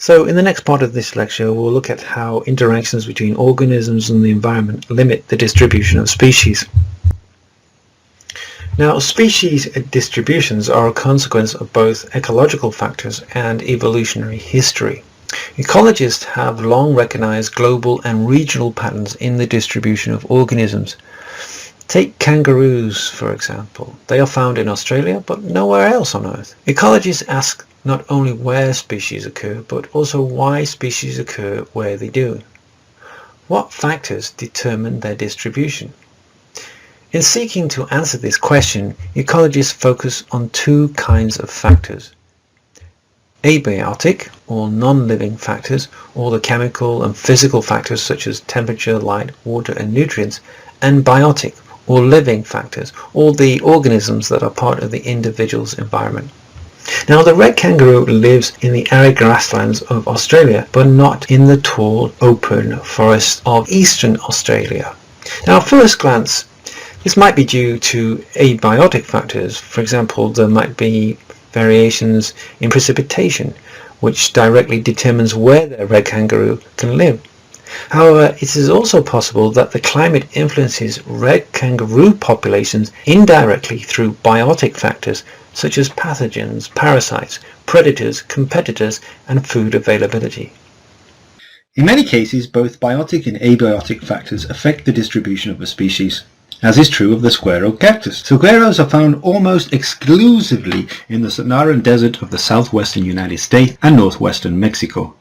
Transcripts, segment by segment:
So in the next part of this lecture, we'll look at how interactions between organisms and the environment limit the distribution of species. Now, species distributions are a consequence of both ecological factors and evolutionary history. Ecologists have long recognized global and regional patterns in the distribution of organisms. Take kangaroos, for example. They are found in Australia, but nowhere else on Earth. Ecologists ask not only where species occur, but also why species occur where they do. What factors determine their distribution? In seeking to answer this question, ecologists focus on two kinds of factors: abiotic, or non-living factors, or the chemical and physical factors such as temperature, light, water and nutrients, and biotic, or living factors, or the organisms that are part of the individual's environment. Now, the red kangaroo lives in the arid grasslands of Australia, but not in the tall, open forests of eastern Australia. Now, at first glance, this might be due to abiotic factors. For example, there might be variations in precipitation, which directly determines where the red kangaroo can live. However, it is also possible that the climate influences red kangaroo populations indirectly through biotic factors such as pathogens, parasites, predators, competitors, and food availability. In many cases, both biotic and abiotic factors affect the distribution of a species, as is true of the squirrel cactus. Saguaros are found almost exclusively in the Sonoran Desert of the southwestern United States and northwestern Mexico.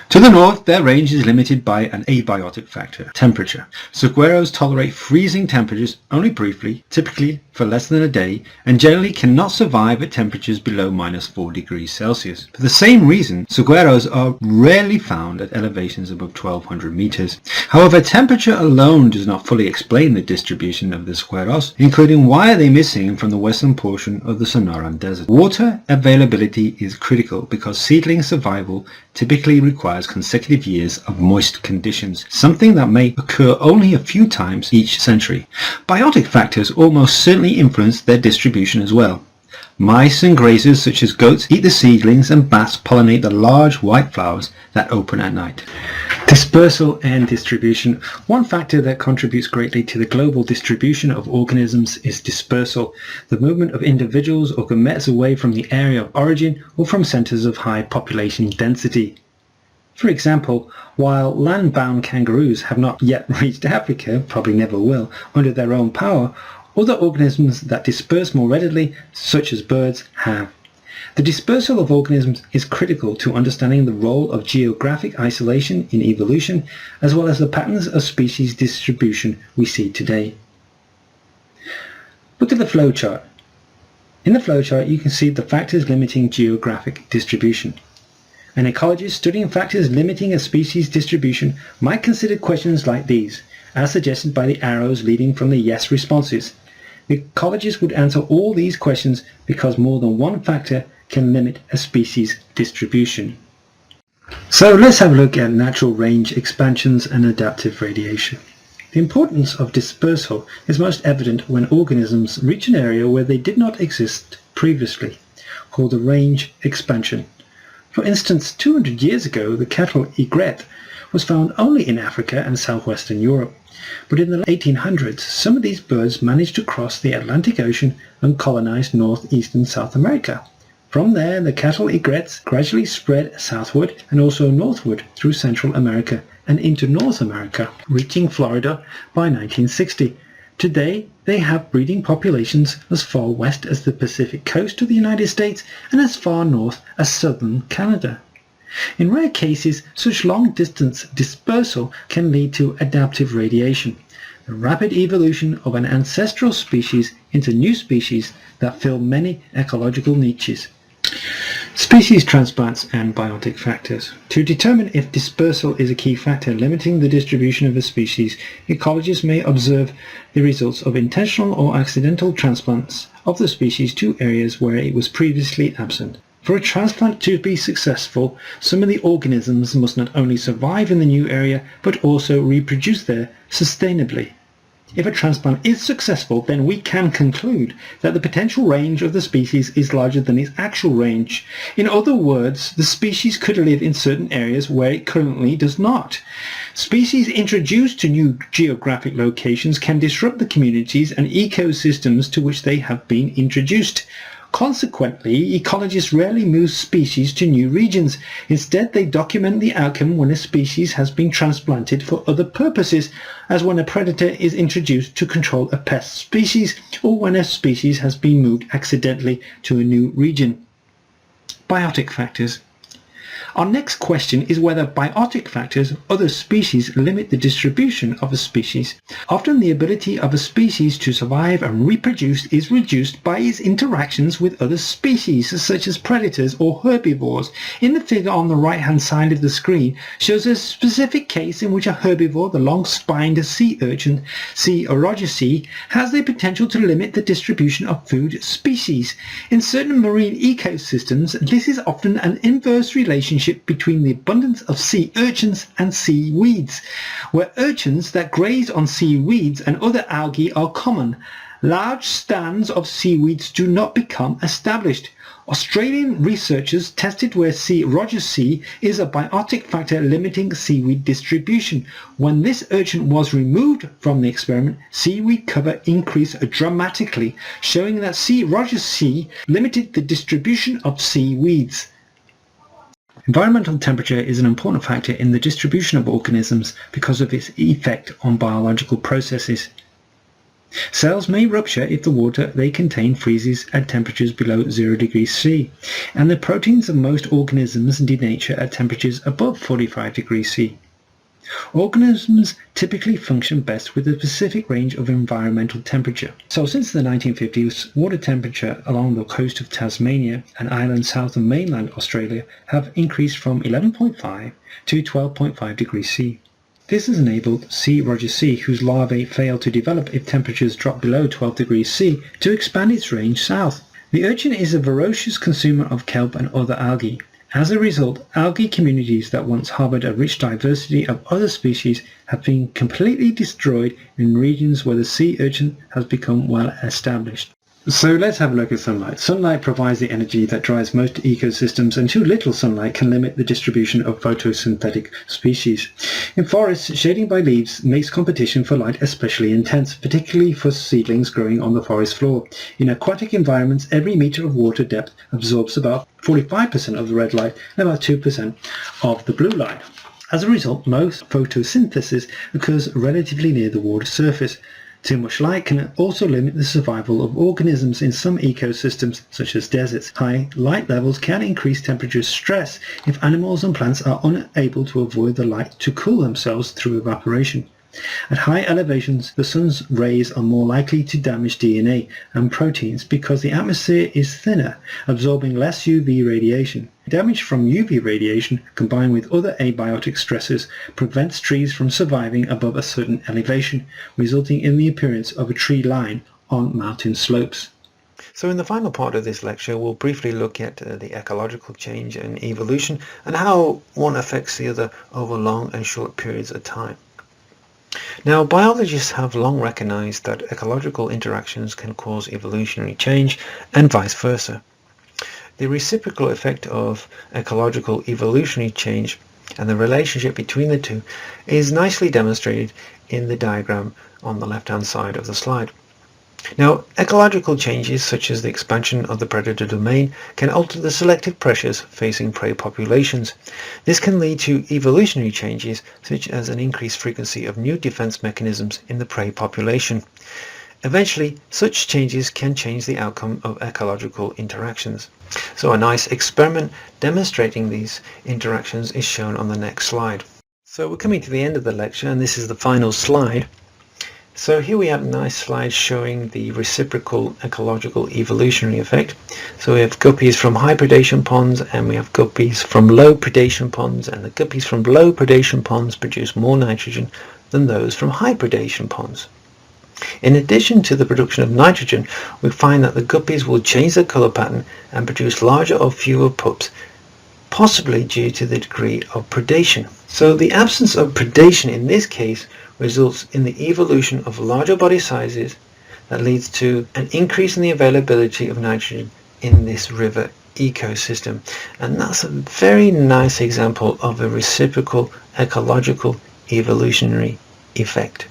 To the north, their range is limited by an abiotic factor, temperature. Saguaros tolerate freezing temperatures only briefly, typically for less than a day, and generally cannot survive at temperatures below -4 degrees Celsius. For the same reason, saguaros are rarely found at elevations above 1200 meters. However, temperature alone does not fully explain the distribution of the saguaros, including why are they missing from the western portion of the Sonoran Desert. Water availability is critical because seedling survival typically requires consecutive years of moist conditions, something that may occur only a few times each century. Biotic factors almost certainly influence their distribution as well. Mice and grazers such as goats eat the seedlings, and bats pollinate the large white flowers that open at night. Dispersal and distribution. One factor that contributes greatly to the global distribution of organisms is dispersal, the movement of individuals or gametes away from the area of origin or from centers of high population density. For example, while land-bound kangaroos have not yet reached Africa, probably never will, under their own power, other organisms that disperse more readily, such as birds, have. The dispersal of organisms is critical to understanding the role of geographic isolation in evolution, as well as the patterns of species distribution we see today. Look at the flowchart. In the flowchart, you can see the factors limiting geographic distribution. An ecologist studying factors limiting a species distribution might consider questions like these, as suggested by the arrows leading from the yes responses. The ecologist would answer all these questions because more than one factor can limit a species distribution. So let's have a look at natural range expansions and adaptive radiation. The importance of dispersal is most evident when organisms reach an area where they did not exist previously, called a range expansion. For instance, 200 years ago, the cattle egret was found only in Africa and southwestern Europe. But in the 1800s, some of these birds managed to cross the Atlantic Ocean and colonize northeastern South America. From there, the cattle egrets gradually spread southward and also northward through Central America and into North America, reaching Florida by 1960. Today, they have breeding populations as far west as the Pacific coast of the United States and as far north as southern Canada. In rare cases, such long-distance dispersal can lead to adaptive radiation, the rapid evolution of an ancestral species into new species that fill many ecological niches. Species transplants and biotic factors. To determine if dispersal is a key factor limiting the distribution of a species, ecologists may observe the results of intentional or accidental transplants of the species to areas where it was previously absent. For a transplant to be successful, some of the organisms must not only survive in the new area, but also reproduce there sustainably. If a transplant is successful, then we can conclude that the potential range of the species is larger than its actual range. In other words, the species could live in certain areas where it currently does not. Species introduced to new geographic locations can disrupt the communities and ecosystems to which they have been introduced. Consequently, ecologists rarely move species to new regions. Instead, they document the outcome when a species has been transplanted for other purposes, as when a predator is introduced to control a pest species, or when a species has been moved accidentally to a new region. Biotic factors. Our next question is whether biotic factors, other species, limit the distribution of a species. Often the ability of a species to survive and reproduce is reduced by its interactions with other species, such as predators or herbivores. In the figure on the right-hand side of the screen shows a specific case in which a herbivore, the long-spined sea urchin, C. orogesi, has the potential to limit the distribution of food species. In certain marine ecosystems, this is often an inverse relationship between the abundance of sea urchins and seaweeds, where urchins that graze on seaweeds and other algae are common. Large stands of seaweeds do not become established. Australian researchers tested where C. orogesi is a biotic factor limiting seaweed distribution. When this urchin was removed from the experiment, seaweed cover increased dramatically, showing that C. orogesi limited the distribution of seaweeds. Environmental temperature is an important factor in the distribution of organisms because of its effect on biological processes. Cells may rupture if the water they contain freezes at temperatures below 0 degrees C, and the proteins of most organisms denature at temperatures above 45 degrees C. Organisms typically function best with a specific range of environmental temperature. So since the 1950s, water temperature along the coast of Tasmania and islands south of mainland Australia have increased from 11.5 to 12.5 degrees C. This has enabled C. orogesi, whose larvae fail to develop if temperatures drop below 12 degrees C, to expand its range south. The urchin is a voracious consumer of kelp and other algae. As a result, algae communities that once harbored a rich diversity of other species have been completely destroyed in regions where the sea urchin has become well established. So let's have a look at sunlight. Sunlight provides the energy that drives most ecosystems, and too little sunlight can limit the distribution of photosynthetic species. In forests, shading by leaves makes competition for light especially intense, particularly for seedlings growing on the forest floor. In aquatic environments, every meter of water depth absorbs about 45% of the red light and about 2% of the blue light. As a result, most photosynthesis occurs relatively near the water surface. Too much light can also limit the survival of organisms in some ecosystems, such as deserts. High light levels can increase temperature stress if animals and plants are unable to avoid the light to cool themselves through evaporation. At high elevations, the sun's rays are more likely to damage DNA and proteins because the atmosphere is thinner, absorbing less UV radiation. Damage from UV radiation, combined with other abiotic stressors, prevents trees from surviving above a certain elevation, resulting in the appearance of a tree line on mountain slopes. So in the final part of this lecture, we'll briefly look at the ecological change and evolution and how one affects the other over long and short periods of time. Now, biologists have long recognized that ecological interactions can cause evolutionary change and vice versa. The reciprocal effect of ecological evolutionary change and the relationship between the two is nicely demonstrated in the diagram on the left-hand side of the slide. Now, ecological changes such as the expansion of the predator domain can alter the selective pressures facing prey populations. This can lead to evolutionary changes such as an increased frequency of new defense mechanisms in the prey population. Eventually, such changes can change the outcome of ecological interactions. So a nice experiment demonstrating these interactions is shown on the next slide. So we're coming to the end of the lecture, and this is the final slide. So here we have a nice slide showing the reciprocal ecological evolutionary effect. So we have guppies from high predation ponds and we have guppies from low predation ponds, and the guppies from low predation ponds produce more nitrogen than those from high predation ponds. In addition to the production of nitrogen, we find that the guppies will change their color pattern and produce larger or fewer pups possibly due to the degree of predation. So the absence of predation in this case results in the evolution of larger body sizes that leads to an increase in the availability of nitrogen in this river ecosystem. And that's a very nice example of a reciprocal ecological evolutionary effect.